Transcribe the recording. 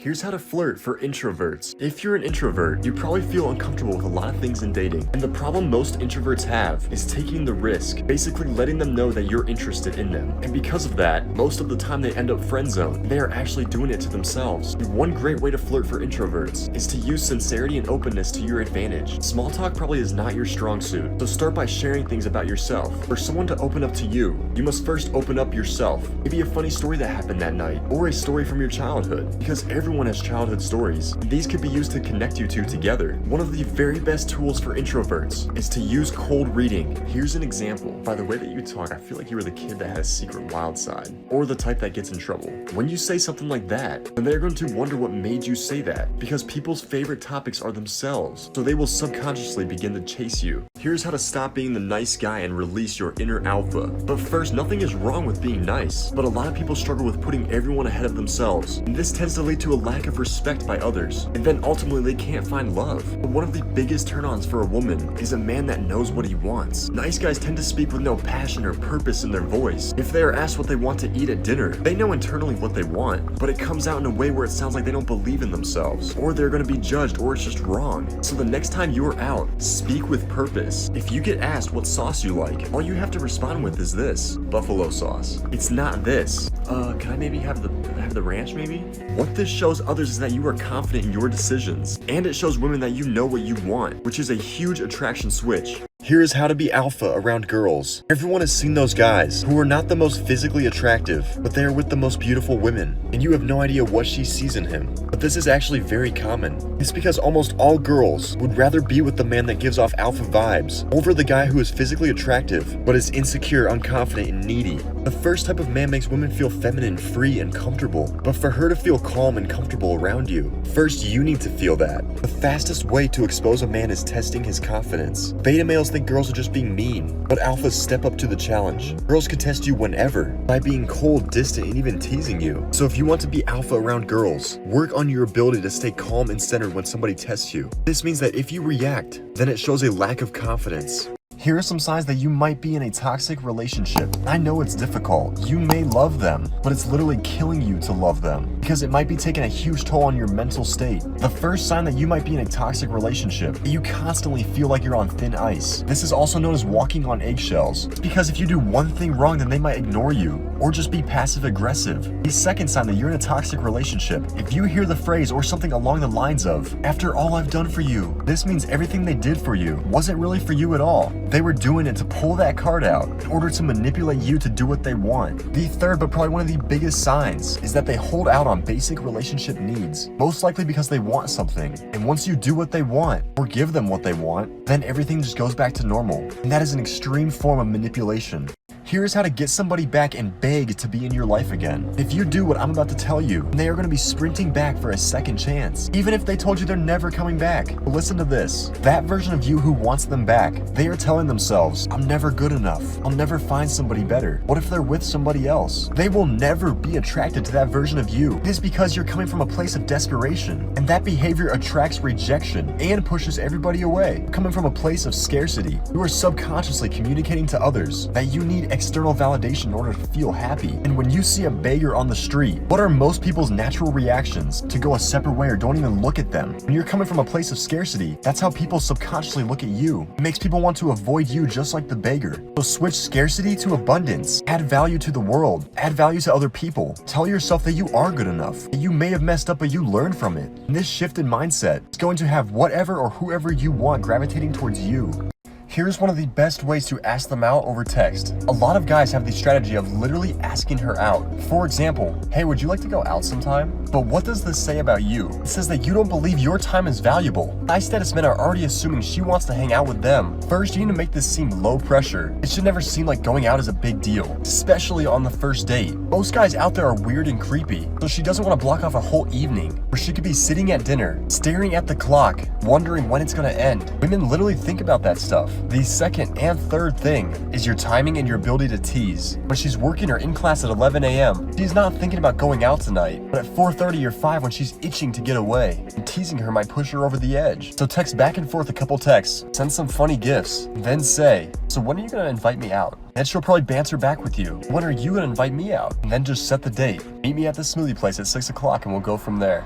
Here's how to flirt for introverts. If you're an introvert, you probably feel uncomfortable with a lot of things in dating. And the problem most introverts have is taking the risk, basically letting them know that you're interested in them. And because of that, most of the time they end up friend zoned. They are actually doing it to themselves. And one great way to flirt for introverts is to use sincerity and openness to your advantage. Small talk probably is not your strong suit, so start by sharing things about yourself. For someone to open up to you, you must first open up yourself. Maybe a funny story that happened that night, or a story from your childhood, because everyone has childhood stories. These could be used to connect you two together. One of the very best tools for introverts is to use cold reading. Here's an example. By the way that you talk, I feel like you were the kid that had a secret wild side, or the type that gets in trouble. When you say something like that, then they're going to wonder what made you say that, because people's favorite topics are themselves, so they will subconsciously begin to chase you. Here's how to stop being the nice guy and release your inner alpha. But first, nothing is wrong with being nice, but a lot of people struggle with putting everyone ahead of themselves, and this tends to lead to a lack of respect by others, and then ultimately they can't find love. But one of the biggest turn-ons for a woman is a man that knows what he wants. Nice guys tend to speak with no passion or purpose in their voice. If they are asked what they want to eat at dinner, they know internally what they want, but it comes out in a way where it sounds like they don't believe in themselves, or they're going to be judged, or it's just wrong. So the next time you are out, speak with purpose. If you get asked what sauce you like, all you have to respond with is this: buffalo sauce. It's not this. Can I maybe have the ranch maybe? What this shows others is that you are confident in your decisions, and it shows women that you know what you want, which is a huge attraction switch. Here's how to be alpha around girls. Everyone has seen those guys who are not the most physically attractive, but they are with the most beautiful women, and you have no idea what she sees in him. But this is actually very common. It's because almost all girls would rather be with the man that gives off alpha vibes over the guy who is physically attractive, but is insecure, unconfident, and needy. The first type of man makes women feel feminine, free, and comfortable, but for her to feel calm and comfortable around you, first you need to feel that. The fastest way to expose a man is testing his confidence. Beta males think girls are just being mean, but alphas step up to the challenge. Girls can test you whenever by being cold, distant, and even teasing you. So if you want to be alpha around girls, work on your ability to stay calm and centered when somebody tests you. This means that if you react, then it shows a lack of confidence. Here are some signs that you might be in a toxic relationship. I know it's difficult. You may love them, but it's literally killing you to love them, because it might be taking a huge toll on your mental state. The first sign that you might be in a toxic relationship is you constantly feel like you're on thin ice. This is also known as walking on eggshells. It's because if you do one thing wrong, then they might ignore you, or just be passive aggressive. The second sign that you're in a toxic relationship, if you hear the phrase or something along the lines of, "After all I've done for you," this means everything they did for you wasn't really for you at all. They were doing it to pull that card out in order to manipulate you to do what they want. The third, but probably one of the biggest signs, is that they hold out on basic relationship needs, most likely because they want something. And once you do what they want, or give them what they want, then everything just goes back to normal. And that is an extreme form of manipulation. Here's how to get somebody back and beg to be in your life again. If you do what I'm about to tell you, they are going to be sprinting back for a second chance, even if they told you they're never coming back. But listen to this. That version of you who wants them back, they are telling themselves, "I'm never good enough. I'll never find somebody better. What if they're with somebody else?" They will never be attracted to that version of you. It is because you're coming from a place of desperation, and that behavior attracts rejection and pushes everybody away. Coming from a place of scarcity, you are subconsciously communicating to others that you need external validation in order to feel happy. And when you see a beggar on the street, what are most people's natural reactions? To go a separate way or don't even look at them. When you're coming from a place of scarcity, that's how people subconsciously look at you. It makes people want to avoid you just like the beggar. So switch scarcity to abundance. Add value to the world. Add value to other people. Tell yourself that you are good enough, that you may have messed up, but you learn from it. And this shift in mindset is going to have whatever or whoever you want gravitating towards you. Here's one of the best ways to ask them out over text. A lot of guys have the strategy of literally asking her out. For example, "Hey, would you like to go out sometime?" But what does this say about you? It says that you don't believe your time is valuable. High status men are already assuming she wants to hang out with them. First, you need to make this seem low pressure. It should never seem like going out is a big deal, especially on the first date. Most guys out there are weird and creepy, so she doesn't want to block off a whole evening where she could be sitting at dinner, staring at the clock, wondering when it's gonna end. Women literally think about that stuff. The second and third thing is your timing and your ability to tease. When she's working or in class at 11 a.m., she's not thinking about going out tonight, but at 4:30 or 5 when she's itching to get away, and teasing her might push her over the edge. So text back and forth a couple texts, send some funny gifts, then say, "So when are you gonna invite me out?" And she'll probably banter back with you, "When are you gonna invite me out?" And then just set the date. "Meet me at the smoothie place at 6 o'clock and we'll go from there."